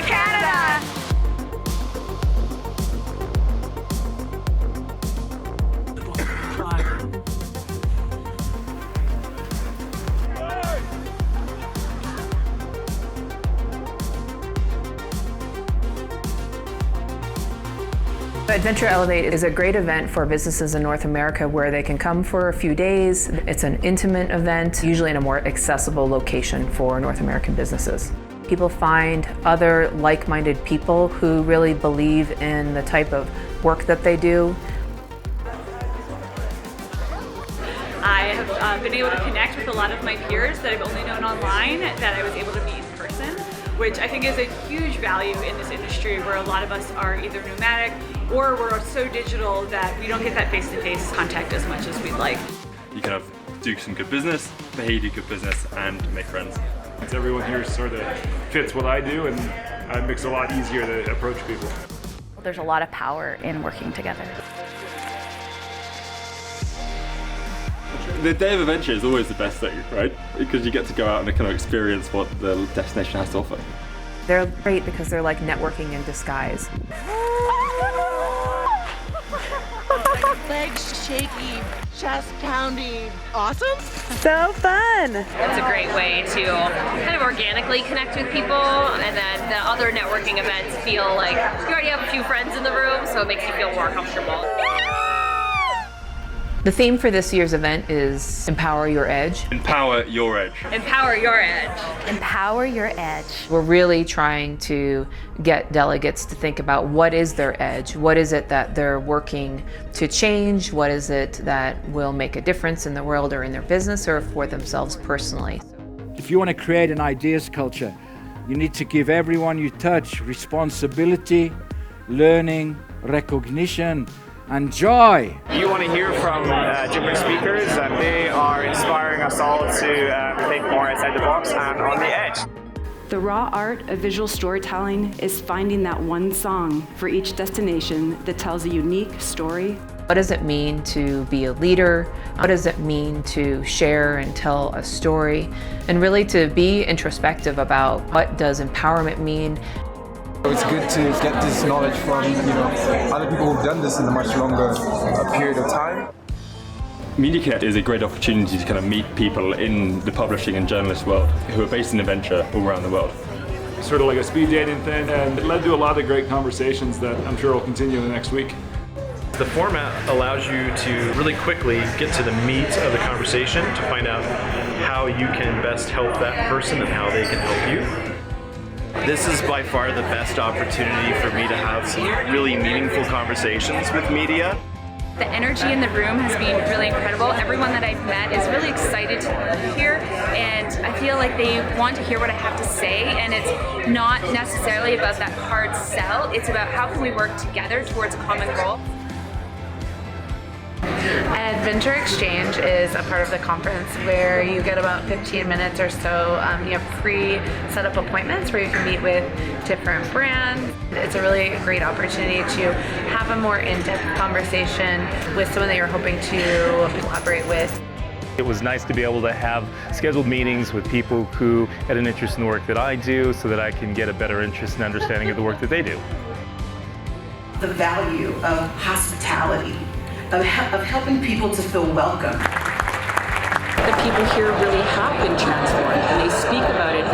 to Canada! AdventureELEVATE is a great event for businesses in North America where they can come for a few days. It's an intimate event, usually in a more accessible location for North American businesses. People find other like-minded people who really believe in the type of work that they do. I have been able to connect with a lot of my peers that I've only known online that I was able to meet in person, which I think is a huge value in this industry where a lot of us are either nomadic or we're so digital that we don't get that face-to-face contact as much as we'd like. You kind of do some good business, pay to do good business, and make friends. Everyone here sort of fits what I do, and it makes it a lot easier to approach people. There's a lot of power in working together. The day of adventure is always the best thing, right? Because you get to go out and kind of experience what the destination has to offer. They're great because they're like networking in disguise. Legs shaky, chest pounding. Awesome. So fun. It's a great way to kind of organically connect with people, and then the other networking events feel like you already have a few friends in the room, so it makes you feel more comfortable. The theme for this year's event is Empower Your Edge. Empower your edge. Empower your edge. Empower your edge. We're really trying to get delegates to think about what is their edge, what is it that they're working to change, what is it that will make a difference in the world or in their business or for themselves personally. If you want to create an ideas culture, you need to give everyone you touch responsibility, learning, recognition, and joy. You want to hear from different speakers, and they are inspiring us all to think more outside the box and on the edge. The raw art of visual storytelling is finding that one song for each destination that tells a unique story. What does it mean to be a leader? What does it mean to share and tell a story? And really to be introspective about what does empowerment mean. It's good to get this knowledge from other people who've done this in a much longer period of time. Media Connect is a great opportunity to kind of meet people in the publishing and journalist world who are based in adventure all around the world. Sort of like a speed dating thing, and it led to a lot of great conversations that I'm sure will continue in the next week. The format allows you to really quickly get to the meat of the conversation to find out how you can best help that person and how they can help you. This is by far the best opportunity for me to have some really meaningful conversations with media. The energy in the room has been really incredible. Everyone that I've met is really excited to be here, and I feel like they want to hear what I have to say, and it's not necessarily about that hard sell, it's about how can we work together towards a common goal. Adventure Exchange is a part of the conference where you get about 15 minutes or so. You have pre-set-up appointments where you can meet with different brands. It's a really great opportunity to have a more in-depth conversation with someone that you're hoping to collaborate with. It was nice to be able to have scheduled meetings with people who had an interest in the work that I do so that I can get a better interest and understanding of the work that they do. The value of hospitality, of helping people to feel welcome. The people here really have been transformed, and they speak about it